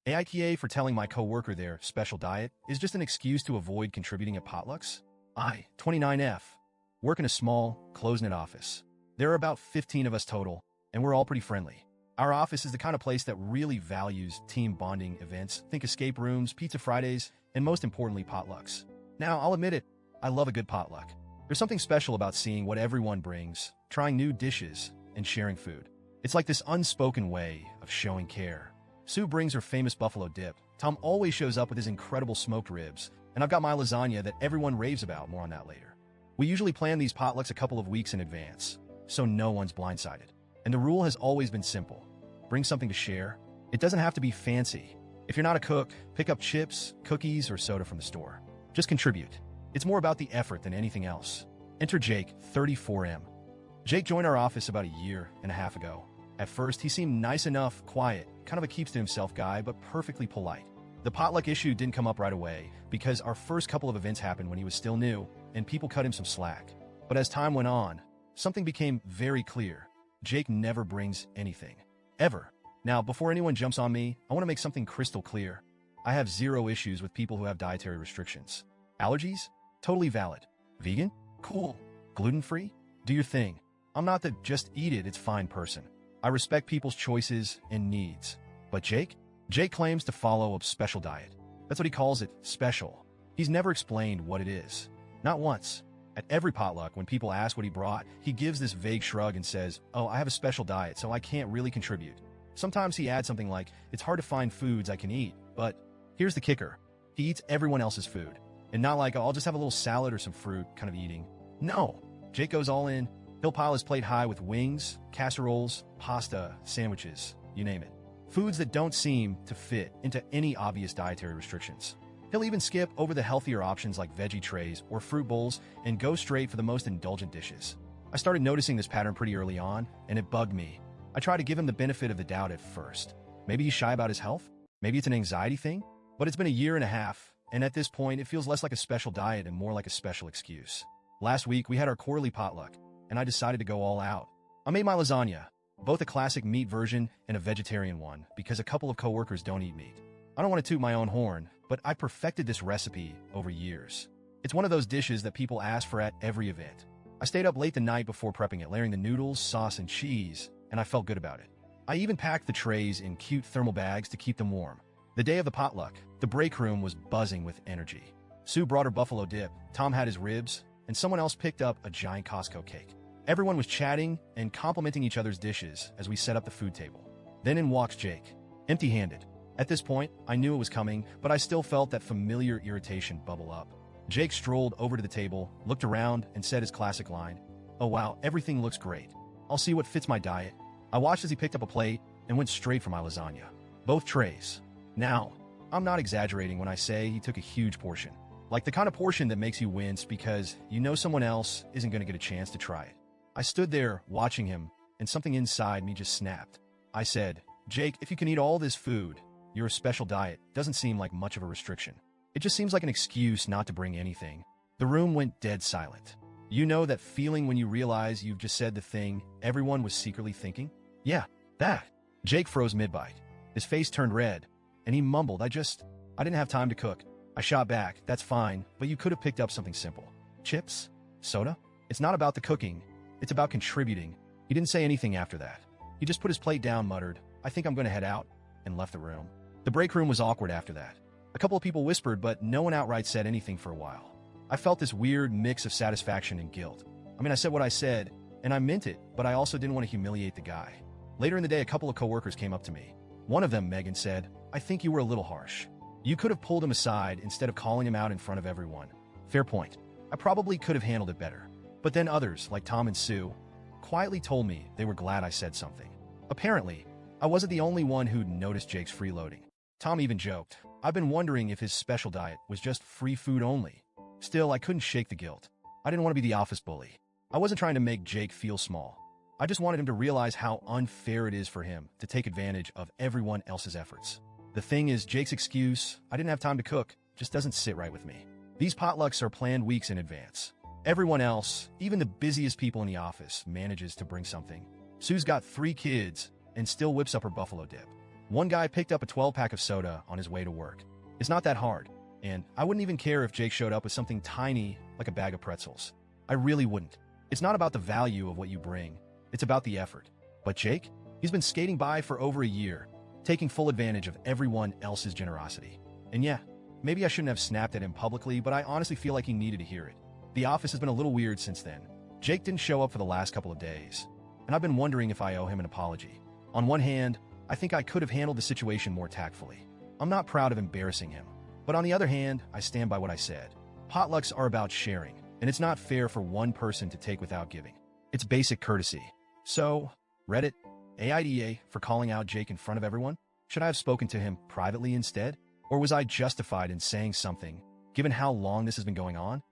AITA for telling my coworker their special diet is just an excuse to avoid contributing at potlucks? I, 29F, work in a small, closed-knit office. There are about 15 of us total, and we're all pretty friendly. Our office is the kind of place that really values team bonding events. Think escape rooms, pizza Fridays, and most importantly, potlucks. Now, I'll admit it, I love a good potluck. There's something special about seeing what everyone brings, trying new dishes, and sharing food. It's like this unspoken way of showing care. Sue brings her famous buffalo dip. Tom always shows up with his incredible smoked ribs, and I've got my lasagna that everyone raves about. More on that later. We usually plan these potlucks a couple of weeks in advance, so no one's blindsided. And the rule has always been simple. Bring something to share. It doesn't have to be fancy. If you're not a cook, pick up chips, cookies, or soda from the store. Just contribute. It's more about the effort than anything else. Enter Jake, 34M. Jake joined our office about a year and a half ago. At first, he seemed nice enough, quiet, kind of a keeps-to-himself guy, but perfectly polite. The potluck issue didn't come up right away because our first couple of events happened when he was still new, and people cut him some slack. But as time went on, something became very clear. Jake never brings anything. Ever. Now, before anyone jumps on me, I want to make something crystal clear. I have zero issues with people who have dietary restrictions. Allergies? Totally valid. Vegan? Cool. Gluten-free? Do your thing. I'm not the just eat it, it's fine person. I respect people's choices and needs. But Jake? Jake claims to follow a special diet. That's what he calls it, special. He's never explained what it is. Not once. At every potluck, when people ask what he brought, he gives this vague shrug and says, "Oh, I have a special diet, so I can't really contribute." Sometimes he adds something like, "It's hard to find foods I can eat," but here's the kicker. He eats everyone else's food. And not like, "Oh, I'll just have a little salad or some fruit," kind of eating. No. Jake goes all in. He'll pile his plate high with wings, casseroles, pasta, sandwiches, you name it. Foods that don't seem to fit into any obvious dietary restrictions. He'll even skip over the healthier options like veggie trays or fruit bowls and go straight for the most indulgent dishes. I started noticing this pattern pretty early on, and it bugged me. I tried to give him the benefit of the doubt at first. Maybe he's shy about his health? Maybe it's an anxiety thing? But it's been a year and a half, and at this point, it feels less like a special diet and more like a special excuse. Last week, we had our quarterly potluck, and I decided to go all out. I made my lasagna, both a classic meat version and a vegetarian one, because a couple of coworkers don't eat meat. I don't want to toot my own horn, but I perfected this recipe over years. It's one of those dishes that people ask for at every event. I stayed up late the night before prepping it, layering the noodles, sauce, and cheese, and I felt good about it. I even packed the trays in cute thermal bags to keep them warm. The day of the potluck, the break room was buzzing with energy. Sue brought her buffalo dip, Tom had his ribs, and someone else picked up a giant Costco cake. Everyone was chatting and complimenting each other's dishes as we set up the food table. Then in walks Jake, empty-handed. At this point, I knew it was coming, but I still felt that familiar irritation bubble up. Jake strolled over to the table, looked around, and said his classic line, "Oh wow, everything looks great. I'll see what fits my diet." I watched as he picked up a plate and went straight for my lasagna. Both trays. Now, I'm not exaggerating when I say he took a huge portion. Like the kind of portion that makes you wince because you know someone else isn't going to get a chance to try it. I stood there watching him, and something inside me just snapped. I said, "Jake, if you can eat all this food, your special diet doesn't seem like much of a restriction. It just seems like an excuse not to bring anything." The room went dead silent. You know that feeling when you realize you've just said the thing everyone was secretly thinking? Yeah, that. Jake froze mid-bite. His face turned red, and he mumbled, I didn't have time to cook." I shot back, "That's fine, but you could have picked up something simple. Chips? Soda? It's not about the cooking. It's about contributing." He didn't say anything after that. He just put his plate down, muttered, "I think I'm going to head out," and left the room. The break room was awkward after that. A couple of people whispered, but no one outright said anything for a while. I felt this weird mix of satisfaction and guilt. I said what I said, and I meant it, but I also didn't want to humiliate the guy. Later in the day, a couple of coworkers came up to me. One of them, Megan, said, "I think you were a little harsh. You could have pulled him aside instead of calling him out in front of everyone." Fair point. I probably could have handled it better. But then others, like Tom and Sue, quietly told me they were glad I said something. Apparently, I wasn't the only one who'd noticed Jake's freeloading. Tom even joked, "I've been wondering if his special diet was just free food only." Still, I couldn't shake the guilt. I didn't want to be the office bully. I wasn't trying to make Jake feel small. I just wanted him to realize how unfair it is for him to take advantage of everyone else's efforts. The thing is, Jake's excuse, "I didn't have time to cook," just doesn't sit right with me. These potlucks are planned weeks in advance. Everyone else, even the busiest people in the office, manages to bring something. Sue's got 3 kids and still whips up her buffalo dip. One guy picked up a 12-pack of soda on his way to work. It's not that hard, and I wouldn't even care if Jake showed up with something tiny like a bag of pretzels. I really wouldn't. It's not about the value of what you bring, it's about the effort. But Jake, he's been skating by for over a year, taking full advantage of everyone else's generosity. And yeah, maybe I shouldn't have snapped at him publicly, but I honestly feel like he needed to hear it. The office has been a little weird since then. Jake didn't show up for the last couple of days, and I've been wondering if I owe him an apology. On one hand, I think I could have handled the situation more tactfully. I'm not proud of embarrassing him. But on the other hand, I stand by what I said. Potlucks are about sharing, and it's not fair for one person to take without giving. It's basic courtesy. So, Reddit, AITA for calling out Jake in front of everyone? Should I have spoken to him privately instead? Or was I justified in saying something, given how long this has been going on?